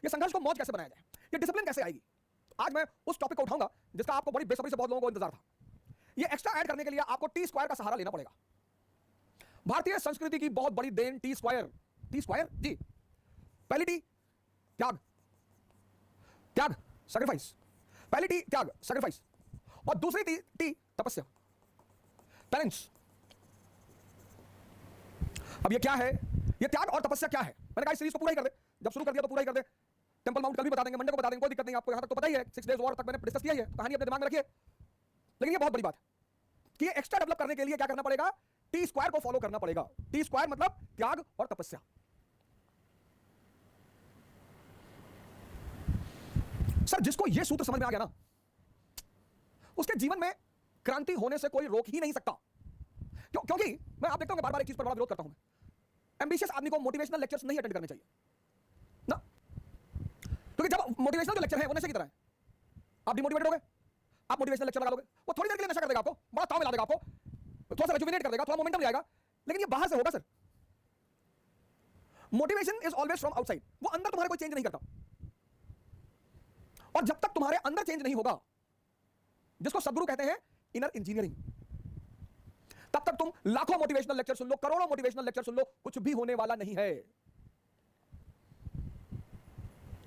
ये संघर्ष को मौज कैसे बनाया जाए, ये डिसिप्लिन कैसे आएगी। आज मैं उस टॉपिक को उठाऊंगा जिसका आपको बड़ी बेसब्री से बहुत लोगों को इंतजार था। ये एक्स्ट्रा ऐड करने के लिए आपको टी स्क्वायर का सहारा लेना पड़ेगा। भारतीय संस्कृति की बहुत बड़ी देन टी स्क्वायर जी। पहली टी त्याग, त्याग सैक्रिफाइस, पहली टी त्याग सैक्रिफाइस, और दूसरी टी तपस्या, बैलेंस। अब ये क्या है, ये त्याग और तपस्या क्या है। मैंने कहा इस सीरीज को पूरा ही कर दे, जब शुरू कर दिया तो पूरा ही कर दे। टेंपल माउंट कल भी बता देंगे, मंडे को बता देंगे, कोई दिक्कत नहीं, आपको यहां तक तो पता ही है। 6 डेज वॉर तक मैंने डिस्कस किया है, तो कहानी अपने दिमाग में रखिए। लेकिन ये बहुत बड़ी बात है कि ये एक्स्ट्रा डेवलप करने के लिए क्या करना पड़ेगा, टी स्क्वायर को फॉलो करना पड़ेगा। टी स्क्वायर मतलब त्याग और तपस्या। सर जिसको यह सूत्र समझ में आ गया ना, उसके जीवन में क्रांति होने से कोई रोक ही नहीं सकता। क्योंकि मैं आप देखता हूं बार बार एक चीज पर बड़ा विरोध करता हूं मैं। एम्बिशियस आदमी को मोटिवेशनल लेक्चर्स नहीं अटेंड करने चाहिए ना, क्योंकि जब मोटिवेशनल जो लेक्चर है वो नशे की तरह है। आप डिमोटिवेटेड हो गए, आप मोटिवेशनल लेक्चर लगा लोगे, वो थोड़ी देर के लिए नशा कर देगा आपको, बड़ा ताव मिला देगा आपको, थोड़ा सा रेजुविनेट कर देगा, थोड़ा मोमेंटम ले आएगा, लेकिन ये बाहर से होगा sir. Motivation is always from outside, वो अंदर तुम्हारे कोई चेंज नहीं करता। और जब तक तुम्हारे अंदर चेंज नहीं होगा, जिसको सदगुरु कहते हैं इनर इंजीनियरिंग, तब तक तुम लाखों मोटिवेशनल लेक्चर सुन लो, करोड़ों मोटिवेशनल लेक्चर सुन लो, कुछ भी होने वाला नहीं है।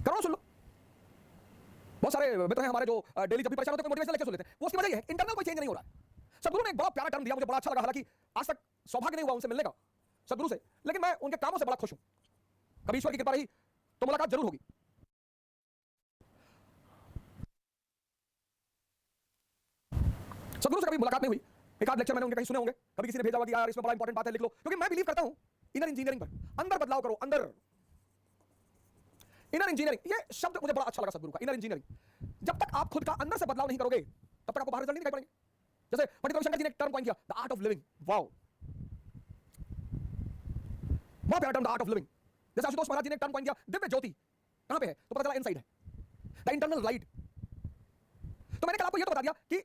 करोड़ों सुन लो। बहुत सारे मित्र हैं हमारे जो डेली जब भी परेशान होते हैं मोटिवेशनल लेक्चर सुन लेते हैं। वो उसकी वजह यह है इंटरनल कोई चेंज नहीं हो रहा है। सदगुरु ने एक बड़ा प्यारा टर्म दिया, मुझे बड़ा अच्छा लगा। हालांकि आज तक सौभाग्य नहीं हुआ उनसे मिलने का, सदगुरु से, लेकिन मैं उनके कामों से बड़ा खुश हूं। कभी ईश्वर की कृपा रही तो मुलाकात जरूर होगी। सदगुरु से कभी मुलाकात नहीं हुई, एक आध लेक्चर मैंने उनके कहीं सुने होंगे, कभी किसी ने भेजा हुआ कि यार इसमें बड़ा इंपॉर्टेंट बात है लिख लो, क्योंकि मैं बिलीव करता हूं इनर इंजीनियरिंग पर। अंदर बदलाव करो, अंदर इनर इंजीनियरिंग, ये शब्द मुझे बड़ा अच्छा लगा सदगुरु का, इनर इंजीनियरिंग। जब तक आप खुद का अंदर से बदलाव नहीं करोगे तब तक आपको बाहर रिजल्ट नहीं दिखाई पड़ेंगे। जैसे पंडित रविशंकर जी ने एक टर्म कॉइन किया, the art of living. Wow, बहुत प्यारा term, the art of living. जैसे आशुतोष महाराज जी ने एक टर्म कॉइन किया, दिव्य ज्योति। कहां पे है तो पता चला इनसाइड है, द इंटरनल लाइट। तो मैंने कल आपको यह तो बता दिया कि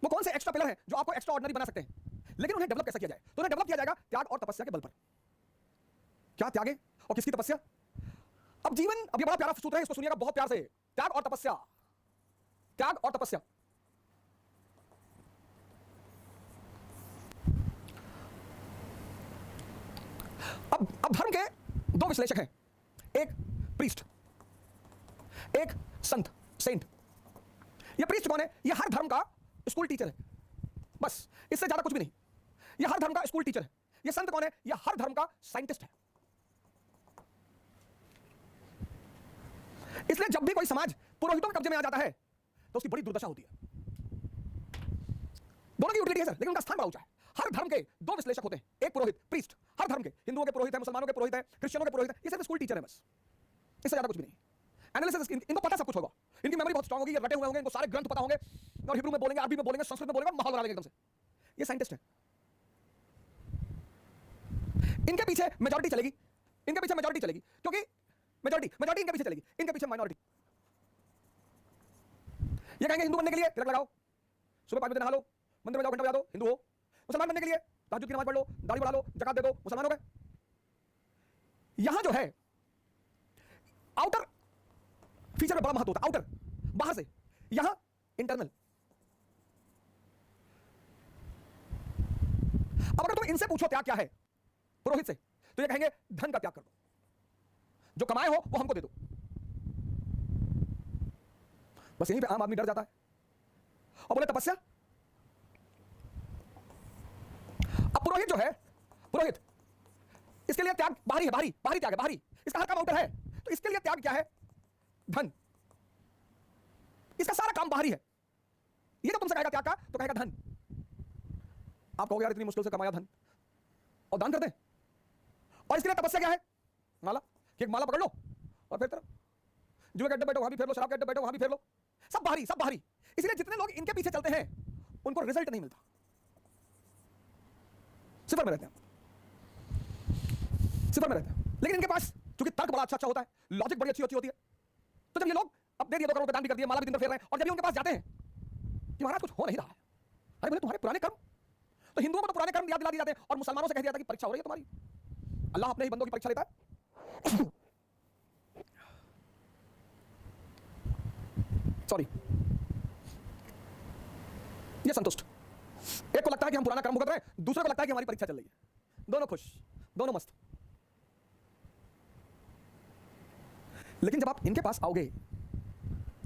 वो कौन से एक्स्ट्रा पिलर हैं जो आपको एक्स्ट्रा ऑर्डिनरी बना सकते हैं, लेकिन उन्हें डेवलप कैसे किया जाए। तो उन्हें डेवलप किया जाएगा त्याग और तपस्या के बल पर। क्या त्यागे और किसकी तपस्या। अब जीवन, अब ये बड़ा प्यारा सूत्र है, इसको सुनिएगा बहुत प्यार से। त्याग और तपस्या, त्याग और तपस्या। अब धर्म के दो विश्लेषक हैं, एक प्रीस्ट, एक संत, सेंट। ये प्रीस्ट कौन है, ये हर धर्म का स्कूल टीचर है, बस इससे ज्यादा कुछ भी नहीं। ये हर धर्म का स्कूल टीचर है। ये संत कौन है, ये हर धर्म का साइंटिस्ट है। इसलिए जब भी कोई समाज पुरोहितों के कब्जे में आ जाता है तो उसकी बड़ी दुर्दशा होती है। दोनों की यूटिलिटी है सर, लेकिन उनका स्थान बड़ा ऊंचा है। हर धर्म के दो विश्लेषक होते हैं, एक पुरोहित, प्रीस्ट, हर धर्म के, हिंदुओं के पुरोहित है, मुसलमानों के पुरोहित है, क्रिश्चियनों के पुरोहित है। ये सिर्फ स्कूल टीचर है बस, इससे ज्यादा कुछ भी नहीं। एनालिसिस, इनको पता सब कुछ होगा, इनकी मेमोरी बहुत स्ट्रांग होगी, ये रटे हुए होंगे, इनको सारे ग्रंथ पता होंगे, और हिब्रू में बोलेंगे, अरबी में बोलेंगे, संस्कृत में बोलेंगे, माहौल बना लेंगे एकदम से। ये साइंटिस्ट है। इनके पीछे मेजॉरिटी चलेगी, इनके पीछे मेजॉरिटी चलेगी, क्योंकि मेजॉरिटी इनके पीछे चलेगी, इनके पीछे माइनॉरिटी। ये कहेंगे हिंदू बनने के लिए तिलक लगाओ, सुबह 5 बजे नहा लो, मंदिर में जाओ, घंटा बजा दो, हिंदू हो। मुसलमान बनने के लिए तहज्जुद की नमाज पढ़ लो, दाढ़ी बढ़ा लो, ज़कात दे दो, मुसलमान हो गए। यहां जो है आउटर फीचर में बड़ा महत्व होता है, आउटर बाहर से, यहां इंटरनल। अब अगर तुम इनसे पूछो त्याग क्या है, पुरोहित से, तो ये कहेंगे धन का त्याग कर दो, जो कमाए हो वो हमको दे दो। बस यहीं पे आम आदमी डर जाता है और बोले तपस्या। अब पुरोहित जो है, पुरोहित, इसके लिए त्याग बाहरी है, बाहरी त्याग है, बाहरी, इसका हर काम आउटर है। तो इसके लिए त्याग क्या है, धन। इसका सारा काम बाहरी है। ये तो तुमसे कहेगा त्याग का, तो कहेगा धन। आप कहोगे यार इतनी मुश्किल से कमाया धन, और दान कर दे। और इसके लिए तपस्या क्या है, माला, कि एक माला पकड़ लो और फिर तरफ जुए के अड्डे बैठो वहां भी फेर लो, शराब के अड्डे बैठो वहां भी फेर लो, सब बाहरी, सब बाहरी। इसलिए जितने लोग इनके पीछे चलते हैं उनको रिजल्ट नहीं मिलता, सिफर में रहते हैं, सिफर में रहते हैं। लेकिन इनके पास चूंकि तर्क बड़ा अच्छा होता है, लॉजिक बड़ी अच्छी होती है, तो जब ये लोग अब दे दिए 2 करोड़ रुपए दान भी कर दिए, माला भी दिन भर फेर रहे हैं, और जब ये उनके पास जाते हैं कि महाराज कुछ हो नहीं रहा है, अरे बोले तुम्हारे पुराने कर्म, तो हिंदुओं को तो पुराने कर्म याद दिला दिए जाते हैं, और मुसलमानों से कह दिया जाता है कि परीक्षा हो रही है तुम्हारी। अल्लाह अपने ही बंदों की परीक्षा लेता है। सॉरी, ये संतुष्ट। एक को लगता है कि हम पुराना कर्म भुगत रहे हैं, दूसरे को लगता है कि हमारी परीक्षा चल रही है। दोनों खुश, दोनों मस्त। लेकिन जब आप इनके पास आओगे,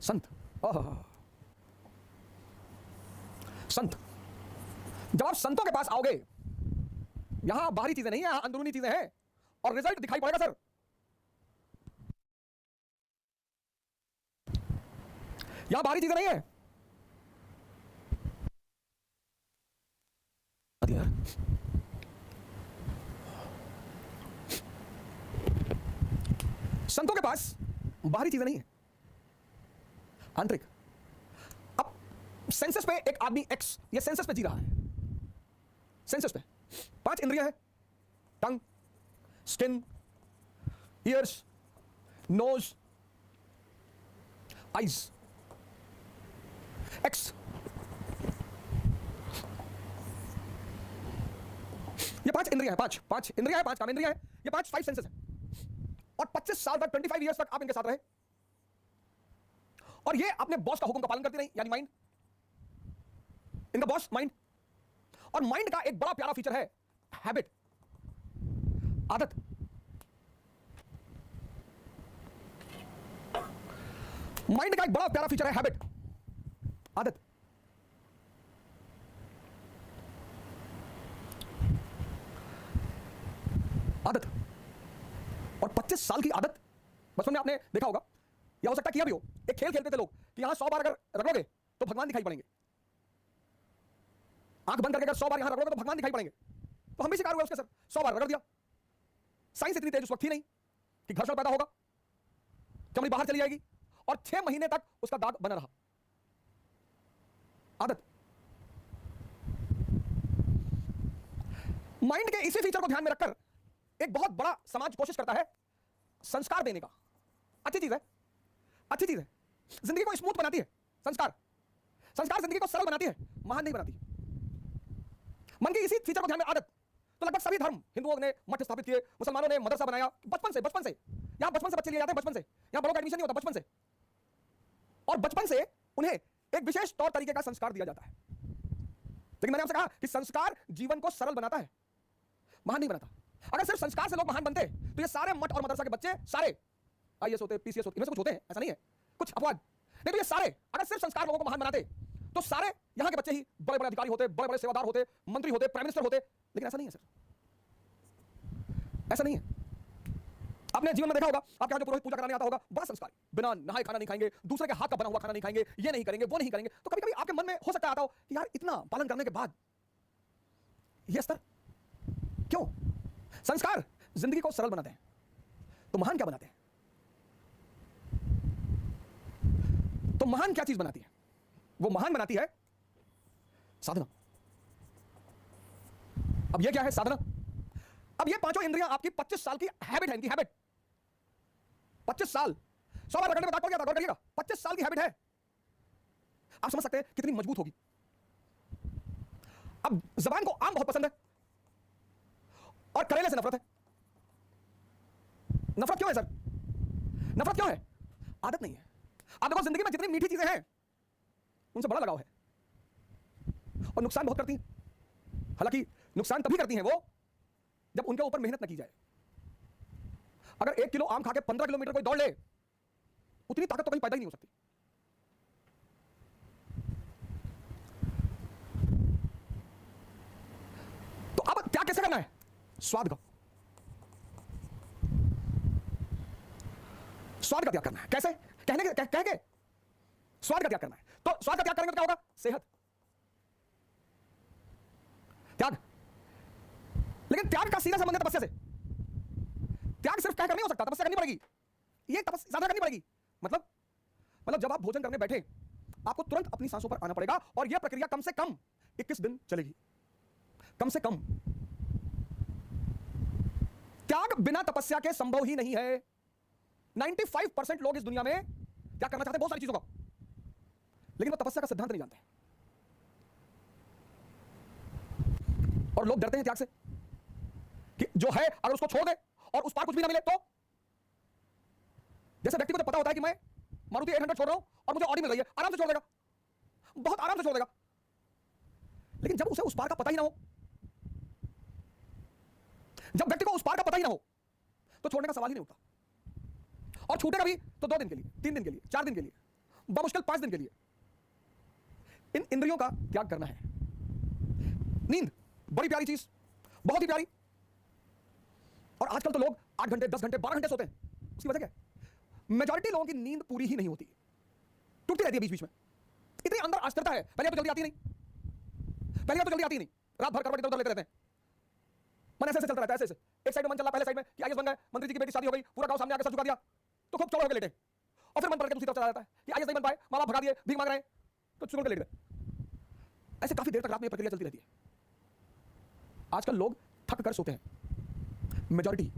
संत, संत, जब आप संतों के पास आओगे, यहां बाहरी चीजें नहीं है, यहां अंदरूनी चीजें हैं और रिजल्ट दिखाई पड़ेगा सर। यहां बाहरी चीजें नहीं है यार। संतों के पास बाहरी चीजें नहीं है, आंतरिक। अब सेंसस पे एक आदमी एक्स, ये सेंसस पे जी रहा है, सेंसस पे 5 इंद्रियां हैं, tongue, skin, ears, nose, eyes, एक्स। ये 5 इंद्रियां हैं, 5 इंद्रियां हैं, 5 काम इंद्रियां हैं, ये 5 सेंसेस हैं। और 25 साल तक, 25 ईयर्स तक आप इनके साथ रहे और ये अपने बॉस का हुक्म का पालन करती रही, यानी माइंड, इनका बॉस माइंड। और माइंड का एक बड़ा प्यारा फीचर है हैबिट, आदत। माइंड का एक बड़ा प्यारा फीचर है हैबिट, आदत। आदत। और 25 साल की आदत, बचपन में आपने देखा होगा, या हो सकता है किया भी हो, एक खेल खेलते थे लोग कि यहां 100 बार अगर रगड़ोगे तो भगवान दिखाई पड़ेंगे, आंख बंद करके अगर 100 बार यहां रगड़ोगे तो भगवान दिखाई पड़ेंगे। तो हम भी शिकार हुए उसके सर, 100 बार रगड़ दिया। साइंस इतनी तेज उस वक्त थी नहीं कि घर्षण पैदा होगा, चमड़ी बाहर चली जाएगी और 6 महीने तक उसका दाग बना रहा। आदत। माइंड के इसी फीचर को ध्यान में रखकर एक बहुत बड़ा समाज कोशिश करता है संस्कार देने का। अच्छी चीज है, अच्छी चीज है, जिंदगी को स्मूथ बनाती है संस्कार। संस्कार जिंदगी को सरल बनाती है, महान नहीं बनाती। मन के इसी फीचर को ध्यान में, आदत। तो लगभग सभी धर्म, हिंदुओं ने मठ स्थापित किए, मुसलमानों ने मदरसा बनाया, बचपन से यहां बचपन से बच्चे लिए जाते हैं, बचपन से यहां बड़ों का एडमिशन नहीं होता, बचपन से। और बचपन से उन्हें एक विशेष तौर तरीके का संस्कार दिया जाता है। लेकिन मैंने आपसे कहा कि संस्कार जीवन को सरल बनाता है, महान नहीं बनाता। अगर सिर्फ संस्कार से लोग महान बनते तो ये सारे मठ और मदरसा के बच्चे सारे आईएएस होते, पीसीएस होते, इनमें से कुछ होते हैं, ऐसा नहीं है, कुछ अपवाद नहीं। तो ये सारे अगर सिर्फ संस्कार लोगों को महान बनाते तो सारे यहां के बच्चे ही बड़े बड़े अधिकारी होते, बड़े बड़े सेवादार होते, मंत्री होते, प्राइम मिनिस्टर होते। लेकिन ऐसा नहीं है सर, ऐसा नहीं है। आपने जीवन में देखा होगा, आपके यहाँ जो पुरोहित पूजा कराने आता होगा, बड़ा संस्कारी, बिना नहाए खाना नहीं खाएंगे, दूसरे के हाथ का बना हुआ खाना नहीं खाएंगे, ये नहीं करेंगे, वो नहीं करेंगे। तो कभी कभी आपके मन में हो सकता है आता हो कि यार इतना पालन करने के बाद ये स्तर क्यों? संस्कार जिंदगी को सरल बनाते हैं, तो महान क्या बनाते हैं? तो महान क्या चीज बनाती है? वो महान बनाती है साधना। अब ये क्या है साधना? अब ये 5 इंद्रियां आपकी 25 साल की हैबिट है, इनकी हैबिट। 25 साल, 100 बार रगड़ने में दाग पड़ गया था, गौर करिएगा, 25 साल की हैबिट है। आप समझ सकते हैं कितनी मजबूत होगी। अब जबान को आम बहुत पसंद है और करेले से नफरत है। नफरत क्यों है सर? नफरत क्यों है? आदत नहीं है। आप देखो जिंदगी में जितनी मीठी चीजें हैं उनसे बड़ा लगाव है और नुकसान बहुत करती हैं। हालांकि नुकसान तभी करती हैं वो जब उनके ऊपर मेहनत न की जाए। अगर 1 किलो आम खा के 15 किलोमीटर कोई दौड़ ले, उतनी ताकत तो कहीं पैदा ही नहीं हो सकती। तो अब त्याग कैसे करना है? स्वाद का, स्वाद का त्याग करना है। कैसे? कह के स्वाद का त्याग करना है। तो स्वाद का त्याग करेंगे तो क्या होगा? सेहत, त्याग। लेकिन त्याग का सीधा संबंध है तपस्या से। त्याग सिर्फ कहकर नहीं हो सकता, तपस्या करनी पड़ेगी। ये तपस्या साधना करनी पड़ेगी। मतलब जब आप भोजन करने बैठे, आपको तुरंत अपनी सांसों पर आना पड़ेगा और यह प्रक्रिया कम से कम 21 दिन चलेगी, कम से कम। त्याग बिना तपस्या के संभव ही नहीं है। 95% लोग इस दुनिया में त्याग करना चाहते हैं बहुत सारी चीजों का, लेकिन वो तपस्या का सिद्धांत नहीं जानते। और लोग डरते हैं त्याग से कि जो है अगर उसको छोड़ दे और उस पार कुछ भी ना मिले तो। जैसे व्यक्ति को तो पता होता है कि मैं मारुति 800 छोड़ रहा हूं और मुझे ऑडी मिल रही है, आराम से छोड़ देगा, बहुत आराम से छोड़ देगा। लेकिन जब उसे उस पार का पता ही ना हो, जब व्यक्ति को उस पार का पता ही ना हो, तो छोड़ने का सवाल ही नहीं उठता। और छूटेगा भी तो 2 दिन के लिए, 3 दिन के लिए, 4 दिन के लिए, बमुश्किल 5 दिन के लिए। इन इंद्रियों का त्याग करना है। नींद बड़ी प्यारी चीज, बहुत ही प्यारी। और आजकल तो लोग 8 घंटे, 10 घंटे, 12 घंटे सोते हैं। उसकी वजह क्या है? मेजॉरिटी लोगों की नींद पूरी ही नहीं होती, टूटती रहती है बीच बीच में। इतनी अंदर अस्थिरता है, पहले तो जल्दी आती नहीं, पहले तो जल्दी आती नहीं, रात भर करवट इधर उधर लेते रहते हैं, मन ऐसे चलता रहता है, ऐसे एक साइड में मन चल रहा, पहले साइड में कि आईएएस बन गए, मंत्री जी की बेटी शादी हो गई, पूरा गांव सामने आकर सर झुका दिया, तो खूब चौड़ा होकर लेटे। और फिर मन पलट के दूसरी तरफ चला जाता है कि आईएएस नहीं बन पाए, माँ बाप भगा दिए, भीख मांग रहे हैं, तो चुन के लेट गए। ऐसे काफी देर तक रात में प्रक्रिया चलती रहती है। आजकल लोग थक कर सोते हैं, मेजॉरिटी।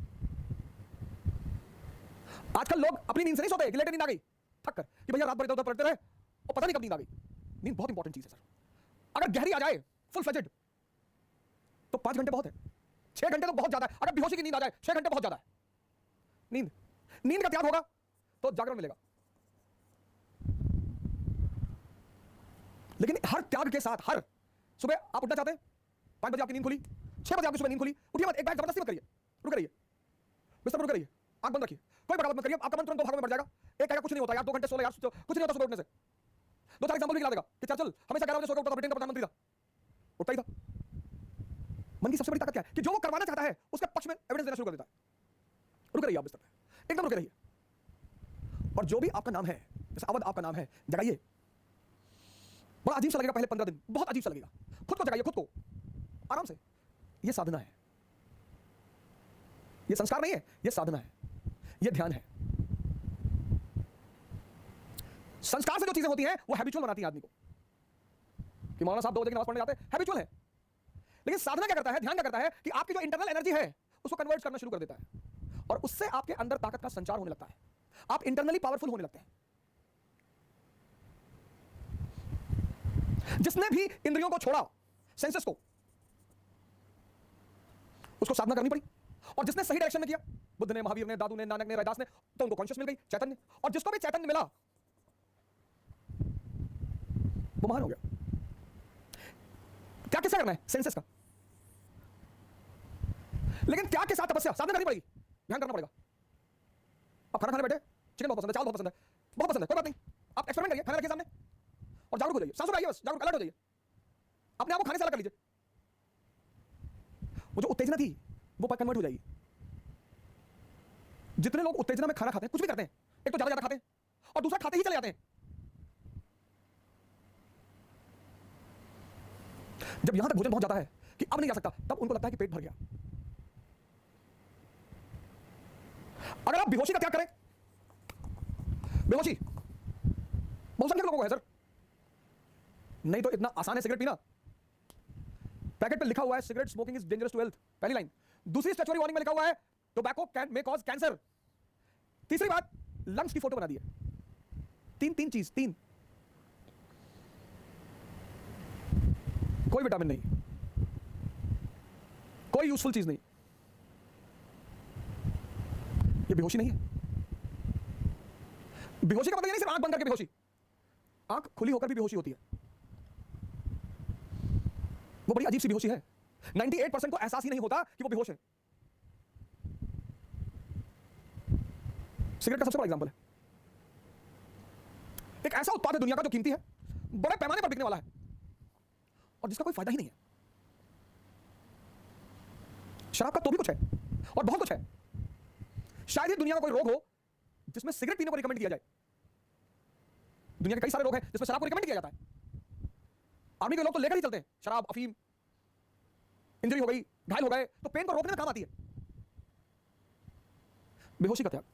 आजकल लोग अपनी नींद से नहीं सोते कि लेटे नींद आ गई, थक कर कि भैया रात भर इधर उधर पड़ते रहे और पता नहीं कब नींद आ गई। नींद बहुत इंपॉर्टेंट चीज है सर। अगर गहरी आ जाए, फुल फ्लेजेड, तो 5 घंटे बहुत है, 6 घंटे तो बहुत ज्यादा है। अगर बेहोशी की नींद आ जाए, 6 घंटे बहुत ज्यादा है। नींद का त्याग होगा तो जागरण मिलेगा। लेकिन हर त्याग के साथ, हर सुबह आप उठना चाहते हैं, 5 बजे आपकी नींद खुली, 6 बजे आपकी सुबह नींद खुली, उठिए मत, एक बार जबरदस्ती मत करिए, रुक रहिए, बिस्तर पर रुक रहिए, आंख बंद रखिए, कोई बगावत मत करिए। आपका मन तुरंत 2 भागों में बढ़ जाएगा। एक कहेगा कुछ नहीं होता यार, 2 घंटे सो ले यार, कुछ नहीं होता सुबह उठने से। 2-4 एग्जांपल भी गिरा देगा कि चर्चिल हमेशा 11 बजे सो के उठता था, ब्रिटेन का प्रधानमंत्री था, उठता ही था। मन की सबसे बड़ी ताकत क्या है कि जो वो करवाना चाहता है उसके पक्ष में एविडेंस देना शुरू कर देता है। रुक रहिए आप बिस्तर पे, एकदम रुके रहिए। और जो भी आपका नाम है, जैसे अवध आपका नाम है, जगाइए। बड़ा अजीब सा लगेगा पहले 15 दिन, बहुत अजीब सा लगेगा। खुद को जगाइए, खुद को आराम से। ये साधना है, ये संस्कार नहीं है, ये साधना है, ये ध्यान है। संस्कार से जो चीजें होती हैं वो हैबिचुअल बनाती हैं आदमी को, कि मौलाना साहब 2 बजे की नमाज पढ़ने जाते हैं, हैबिचुअल है। लेकिन साधना क्या करता है, ध्यान क्या करता है कि आपकी जो इंटरनल एनर्जी है उसको कन्वर्ट करना शुरू कर देता है, और उससे आपके अंदर ताकत का संचार होने लगता है, आप इंटरनली पावरफुल होने लगते हैं। जिसने भी इंद्रियों को छोड़ा, सेंसेस को, उसको साधना करनी पड़ी। और जिसने सही डायरेक्शन में किया, बुद्ध ने, महावीर ने, दादू ने, नानक ने, रैदास ने, तो उनको कॉन्शियस मिल गई, चैतन्य। और जिसको भी चैतन्य मिला वो महान हो गया। क्या किससे करना है? सेंसेस का। लेकिन त्याग के साथ तपस्या, साधना करनी पड़ेगी, ध्यान करना पड़ेगा। आप खाना खाने बैठे, चिकन बहुत पसंद है, चावल बहुत पसंद है, बहुत पसंद है, कोई बात नहीं, आप एक्सपेरिमेंट करिए, खाना रखिए सामने और जागरूक हो जाइए, सांसों पे आइए, बस जागरूक, अलर्ट हो जाइए, अपने आप को खाने से अलग कर लीजिए। वो जो उत्तेजना थी वो कन्वर्ट हो जाएगी। जितने लोग उत्तेजना में खाना खाते हैं, कुछ भी करते हैं, एक तो ज्यादा खाते हैं और दूसरा खाते ही चले जाते हैं। जब यहां तक भोजन पहुंच जाता है कि अब नहीं जा सकता, तब उनको लगता है कि पेट भर गया। अगर आप बेहोशी का त्याग करें, बेहोशी बहुसंख्यक लोगों को है सर, नहीं तो इतना आसान है सिगरेट पीना। पैकेट पे लिखा हुआ है cigarette smoking is dangerous to health, पहली लाइन। दूसरी स्टैच्यूटरी वार्निंग में लिखा हुआ है टोबैको मे कॉज कैंसर। तीसरी बात, लंग्स की फोटो बना दी है। तीन चीज, कोई विटामिन नहीं, कोई यूजफुल चीज नहीं। ये बेहोशी नहीं है। बेहोशी का मतलब ये नहीं सिर्फ आंख बंद करके बेहोशी, आंख खुली होकर भी बेहोशी होती है। वो बड़ी अजीब सी बेहोशी है। 98% को एहसास ही नहीं होता कि वो बेहोश है। सिगरेट का सबसे बड़ा एग्जांपल है। एक ऐसा उत्पाद है दुनिया का जो कीमती है, बड़े पैमाने पर बिकने वाला है और जिसका कोई फायदा ही नहीं है। शराब का तो भी कुछ है और बहुत कुछ है। शायद ही दुनिया में कोई रोग हो जिसमें सिगरेट पीने को रिकमेंड किया जाए। दुनिया के कई सारे रोग हैं जिसमें शराब को रिकमेंड किया जाता है। आर्मी के लोग तो लेकर ही चलते हैं शराब, अफीम। इंजरी हो गई, घायल हो गए तो पेन को रोकने में काम आती है। बेहोशी का त्याग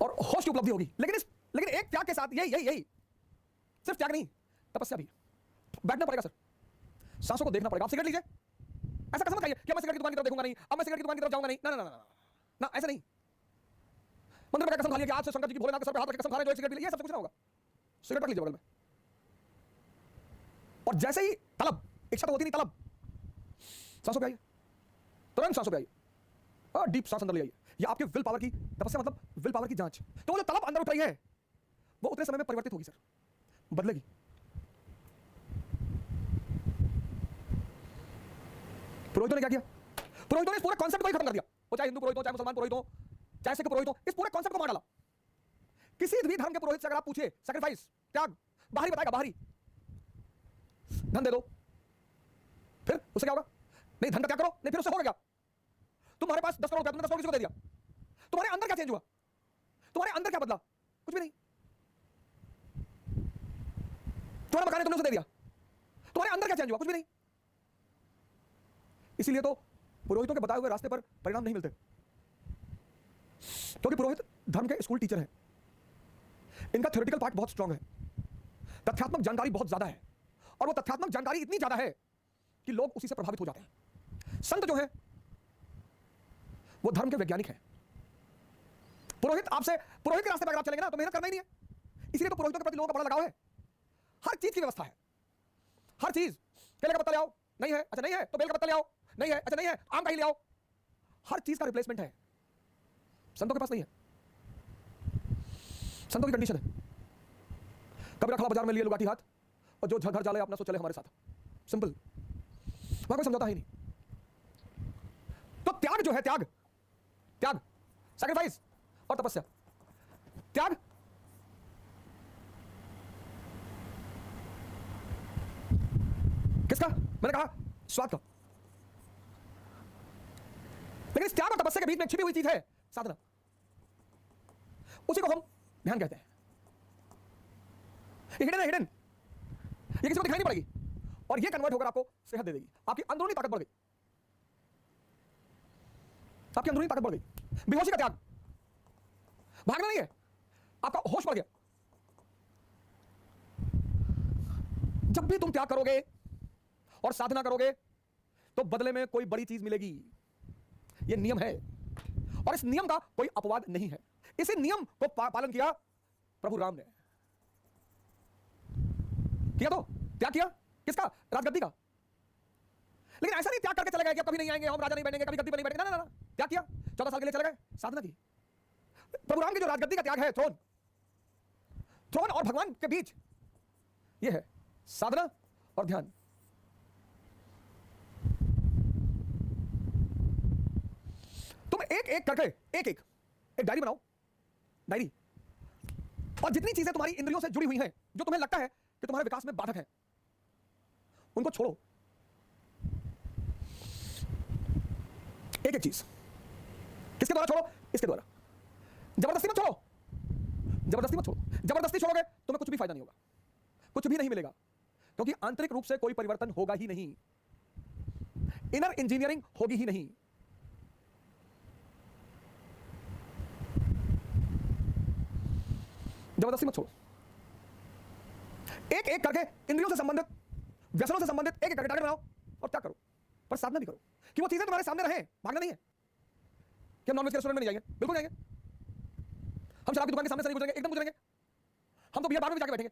और होश की उपलब्धि होगी। लेकिन एक त्याग के साथ यही सिर्फ त्याग नहीं, तपस्या भी। बैठना पड़ेगा सर, सांसों को देखना पड़ेगा। आप सिगरेट लीजिए, ऐसा कसम खाइए कि मैं सिगरेट की दुकान की तरफ देखूंगा नहीं, अब मैं सिगरेट की दुकान की तरफ जाऊंगा नहीं। ना, ऐसा नहीं। मंदिर में कसम खा लिया कि आज से शंकर जी की भोलेनाथ के सर पे हाथ रख के कसम खा रहे हैं, जो एक सिगरेट पी लिया, ये सब कुछ ना होगा। सिगरेट रख लीजिए बगल में, और जैसे ही तलब, इच्छा तो होती नहीं, तलब, सांसों पे आइए, तुरंत सांसों पे आइए और डीप सांस अंदर ले आइए। या आपके विल पावर की तपस्या, मतलब विल पावर की जांच। तो वो जो तलब अंदर उठ रही है वो उतने समय में परिवर्तित होगी सर, बदलेगी। पुरोहितों ने क्या किया? पुरोहितों ने इस पूरे कॉन्सेप्ट को ही खत्म कर दिया। वो चाहे हिंदू पुरोहित हो, चाहे मुसलमान पुरोहित हो, चाहे सिख पुरोहित हो, इस पूरे कॉन्सेप्ट को मार डाला। किसी भी धर्म के पुरोहित से अगर आप पूछिए सैक्रिफाइस, त्याग, बाहरी बताएगा, बाहरी धन दे दो, फिर उससे क्या होगा? नहीं धन का क्या करो, नहीं फिर उससे होगा क्या? तुम्हारे पास 10 करोड़ रुपया, तुमने 10 करोड़ किसी को दे दिया, तुम्हारे अंदर क्या चेंज हुआ? तुम्हारे अंदर क्या बदला? कुछ भी नहीं। तुम्हारा मकान है, तुमने उसे दे दिया, तुम्हारे अंदर क्या चेंज हुआ? कुछ भी नहीं। इसीलिए तो पुरोहितों के बताए हुए रास्ते पर परिणाम नहीं मिलते, क्योंकि पुरोहित धर्म के स्कूल टीचर हैं। इनका थ्योरेटिकल पार्ट बहुत स्ट्रांग है, तथ्यात्मक जानकारी बहुत ज्यादा है, और वो तथ्यात्मक जानकारी इतनी ज्यादा है कि लोग उसी से प्रभावित हो जाते हैं। संत जो है वो धर्म के वैज्ञानिक हैं। पुरोहित आपसे, पुरोहित के रास्ते पर अगर आप चलेंगे ना तो मेहनत करना ही नहीं है। इसीलिए तो पुरोहितों के प्रति लोगों का बड़ा लगाव है। हर चीज की व्यवस्था है, हर चीज। केले का पत्ता ले आओ, नहीं है, अच्छा नहीं है तो बेल का पत्ता ले आओ, नहीं है, अच्छा नहीं है आम का ही ले आओ। हर चीज का रिप्लेसमेंट है, संतों के पास नहीं है। संतों की कंडीशन है, कबीरा खड़ा बाजार में लिए लुगाटी हाथ, और जो घर जा ले अपना सो चले हमारे साथ। सिंपल, वहां कोई समझौता ही नहीं। तो त्याग जो है, त्याग, त्याग, सैक्रिफाइस और तपस्या। त्याग किसका? मैंने कहा स्वाद का। लेकिन इस त्याग और तपस्या के बीच में छिपी हुई चीज है साधना, उसी को हम ध्यान कहते हैं। ये हिडन है, हिडन। ये किसी को दिखाई नहीं पड़ेगी, और ये कन्वर्ट होकर आपको सेहत दे देगी। आपकी अंदरूनी ताकत बढ़ गई, आपकी अंदरूनी ताकत बढ़ गई। बेहोशी का त्याग, भागना नहीं है, आपका होश बढ़ गया। जब भी तुम त्याग करोगे और साधना करोगे तो बदले में कोई बड़ी चीज मिलेगी। यह नियम है, और इस नियम का कोई अपवाद नहीं है। इसी नियम को पालन किया प्रभु राम ने। किया तो त्याग किया किसका? राजगद्दी का। लेकिन ऐसा नहीं त्याग करके चले गए कि अब कभी नहीं आएंगे, हम राजा नहीं बनेंगे, कभी गद्दी पर नहीं बैठेंगे। ना ना ना, त्याग किया, 14 साल के लिए चले गए, साधना की। प्रभु राम की जो राजगद्दी का त्याग है, थ्रोन, थ्रोन और भगवान के बीच यह है साधना और ध्यान। तुम एक एक करके एक डायरी बनाओ, डायरी, और जितनी चीजें तुम्हारी इंद्रियों से जुड़ी हुई हैं, जो तुम्हें लगता है कि तुम्हारे विकास में बाधक है, उनको छोड़ो। एक एक चीज किसके द्वारा छोड़ो? इसके द्वारा। जबरदस्ती मत छोड़ो, जबरदस्ती मत छोड़ो। जबरदस्ती छोड़ोगे तुम्हें कुछ भी फायदा नहीं होगा, कुछ भी नहीं मिलेगा, क्योंकि आंतरिक रूप से कोई परिवर्तन होगा ही नहीं, इनर इंजीनियरिंग होगी ही नहीं। जबरदस्ती मत छोड़ो। एक एक करके इंद्रियों से संबंधित, व्यसनों से संबंधित एक एक करके टारगेट बनाओ और त्याग करो, पर साधना भी करो कि वो चीजें तुम्हारे सामने रहें। भागना नहीं है कि हम नॉनवेज के रेस्टोरेंट में नहीं जाएंगे, बिल्कुल जाएंगे। हम शराब की दुकान के सामने से नहीं गुजरेंगे, एकदम गुजरेंगे। हम तो बियर बार में भी जाके बैठेंगे।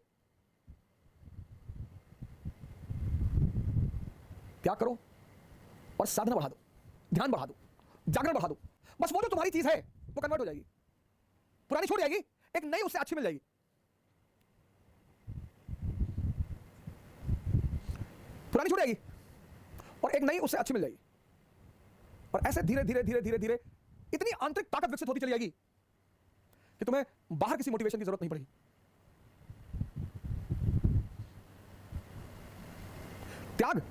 त्याग करो और साधना बढ़ा दो, ध्यान बढ़ा दो, जागरण बढ़ा दो। बस वो जो तुम्हारी चीज है वो कन्वर्ट हो जाएगी, पुरानी छूट जाएगी, एक नई उससे अच्छी मिल जाएगी। पुरानी छूट जाएगी और एक नई उससे अच्छी मिल जाएगी, और ऐसे धीरे धीरे धीरे धीरे धीरे इतनी आंतरिक ताकत विकसित होती चली जाएगी कि तुम्हें बाहर किसी मोटिवेशन की जरूरत नहीं पड़ेगी। त्याग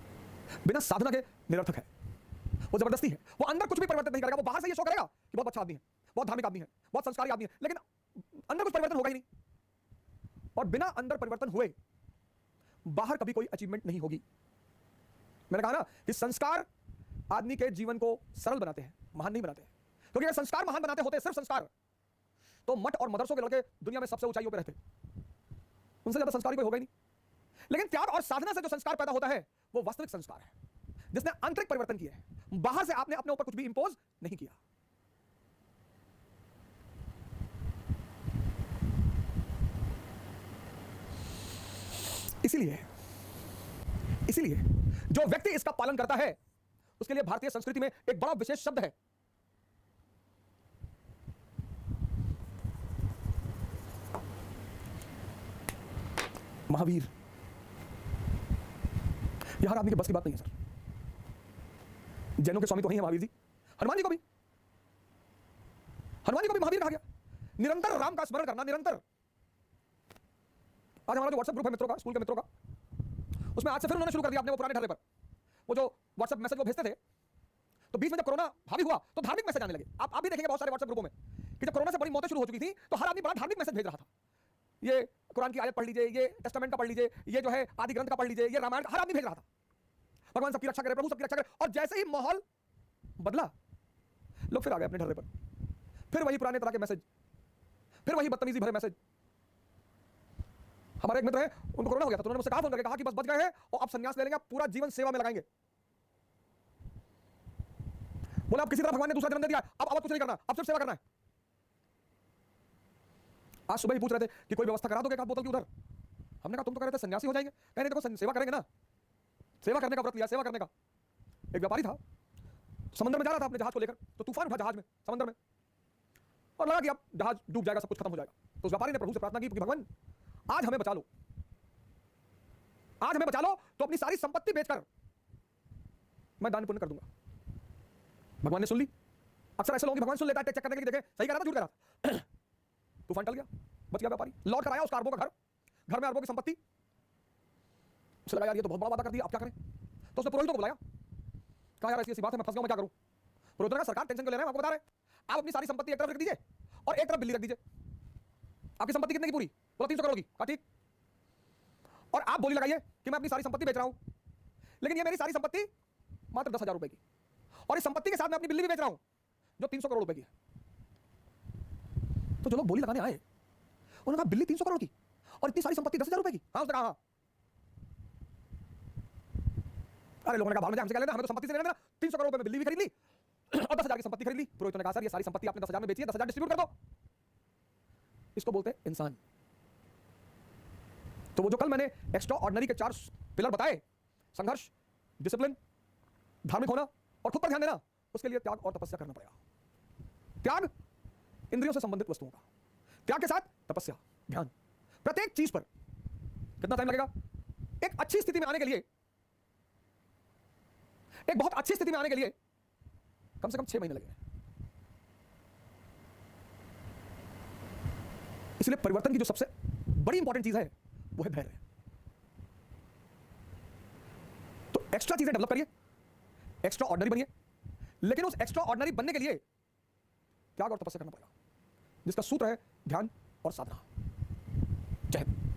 बिना साधना के निरर्थक है, वो जबरदस्ती है। वो अंदर कुछ भी परिवर्तन नहीं करेगा। वो बाहर से ये शो करेगा कि बहुत अच्छा आदमी है, बहुत धार्मिक आदमी है, बहुत संस्कारी आदमी है, लेकिन अंदर कुछ परिवर्तन होगा ही नहीं। और बिना अंदर परिवर्तन हुए बाहर कभी कोई अचीवमेंट नहीं होगी। मैंने कहा ना कि संस्कार आदमी के जीवन को सरल बनाते हैं, महान नहीं बनाते हैं। क्योंकि अगर संस्कार महान बनाते होते, सिर्फ संस्कार, तो मठ और मदरसों के लड़के दुनिया में सबसे ऊंचाइयों पर रहते, उनसे ज्यादा संस्कारी कोई होगा ही नहीं। लेकिन त्याग और साधना से जो संस्कार पैदा होता है वो वास्तविक संस्कार है, जिसने आंतरिक परिवर्तन किया है। बाहर से आपने अपने ऊपर कुछ भी इंपोज नहीं किया। इसीलिए जो व्यक्ति इसका पालन करता है उसके लिए भारतीय संस्कृति में एक बड़ा विशेष शब्द है, महावीर, यह हर आदमी के बस की बात नहीं है सर। जैनों के स्वामी तो वही है महावीर जी। हनुमान जी को भी महावीर कहा गया। निरंतर राम का स्मरण करना, निरंतर। आज हमारा जो व्हाट्सएप ग्रुप है मित्रों का, स्कूल के मित्रों का, उसमें आज से फिर उन्होंने शुरू कर दिया अपने वो पुराने ढर्रे पर। वो जो व्हाट्सएप मैसेज वो भेजते थे, तो बीच में जब कोरोना हावी हुआ तो धार्मिक मैसेज आने लगे। आप भी देखेंगे बहुत सारे व्हाट्सएप ग्रुपों में कि जब कोरोना से बड़ी मौतें शुरू हो चुकी थी तो हर आदमी बड़ा धार्मिक मैसेज भेज रहा था। ये कुरान की आयत पढ़ लीजिए, ये टेस्टामेंट का पढ़ लीजिए, ये जो है आदि ग्रंथ का पढ़ लीजिए, ये रामायण, हर आदमी भेज रहा था। भगवान सबकी रक्षा करे, प्रभु सबकी रक्षा करे। और जैसे ही माहौल बदला, लोग फिर आ गए अपने ढर्रे पर, फिर वही पुराने तरह के मैसेज, फिर वही बदतमीजी भरे मैसेज। हमारे एक मित्र हैं, उनको कोरोना हो गया था, तो उन्होंने मुझसे फोन करके कहा कि बस बच गए हैं और अब संन्यास ले लेंगे, आप पूरा जीवन सेवा में लगाएंगे। बोला अब किसी तरह भगवान ने दूसरा जन्म दे दिया, अब कुछ नहीं करना, अब सिर्फ सेवा करना है। आज सुबह ही पूछ रहे थे कि कोई व्यवस्था करा दोगे एक बोतल की उधर। हमने कहा तुम तो कह रहे थे सन्यासी हो जाएंगे। कह रहे देखो सेवा करेंगे ना, सेवा करने का व्रत लिया, सेवा करने का। एक व्यापारी था, समंदर में जा रहा था अपने जहाज को लेकर, तो तूफान उठा जहाज में, समंदर में, और लगा कि अब जहाज डूब जाएगा, सब कुछ खत्म हो जाएगा। तो उस व्यापारी ने प्रभु से प्रार्थना की कि भगवान आज हमें बचा लो, आज हमें बचा लो, तो अपनी सारी संपत्ति बेचकर मैं दान पुण्य कर दूंगा। भगवान ने सुन ली। अक्सर ऐसे लोग भगवान सुन लेता है चेक करने के लिए, देखे सही कह रहा था झूठ कह रहा था। तूफान टल गया, बच गया व्यापारी। लौट कर आया उसका अरबों का घर में अरबों की संपत्ति। उसे लगा यार ये तो बहुत बड़ा वादा कर दिया, अब क्या करें। तो उसने पुरोहितों को बुलाया, कहा यार ऐसी बात है, मैं फंस गया, मैं क्या करूं। पुरोहितों ने कहा सरकार टेंशन क्यों ले रहे हैं, आपको बता रहे हैं, आप अपनी सारी संपत्ति एक तरफ रख दीजिए और एक तरफ बिल्ली रख दीजिए। आपकी संपत्ति कितने की पूरी? बोला 300 करोड़ की। कहा ठीक। और आप बोली लगाइए कि मैं अपनी सारी संपत्ति बेच रहा हूं, लेकिन ये मेरी सारी संपत्ति मात्र 10,000 रुपए की, और इस संपत्ति के साथ मैं अपनी बिल्ली भी बेच रहा हूं जो 300 करोड़ रुपए की है। तो जो लोग बोली लगाने आए उन्होंने कहा बिल्ली 300 करोड़ की और इतनी सारी संपत्ति 10,000 रुपए की। हाँ, उसने कहा हाँ। अरे लोगों ने कहा हमसे क्या लेना, हमें तो संपत्ति से लेना, 300 करोड़ रुपए में बिल्ली भी खरीद ली और 10,000 की संपत्ति खरीद ली। पुरोहितों ने कहा सर ये सारी संपत्ति आपने 10,000 में बेची है, 10,000 डिस्ट्रीब्यूट कर दो। इसको बोलते हैं इंसान। तो वो जो कल मैंने एक्स्ट्रा ऑर्डिनरी के 4 पिलर बताए, संघर्ष, डिसिप्लिन, धार्मिक होना और खुद पर ध्यान देना, उसके लिए त्याग और तपस्या करना पड़ेगा। त्याग इंद्रियों से संबंधित वस्तुओं का, त्याग के साथ तपस्या, ध्यान। प्रत्येक चीज पर कितना टाइम लगेगा? एक अच्छी स्थिति में आने के लिए, एक बहुत अच्छी स्थिति में आने के लिए कम से कम 6 महीने लगेंगे। इसलिए परिवर्तन की जो सबसे बड़ी इंपॉर्टेंट चीज है वो है धैर्य। तो एक्स्ट्रा चीजें डेवलप करिए, एक्स्ट्रा ऑर्डिनरी बनिए, लेकिन उस एक्स्ट्रा ऑर्डिनरी बनने के लिए त्याग और तपस्या करना पड़ेगा, जिसका सूत्र है ध्यान और साधना। जय हिंद।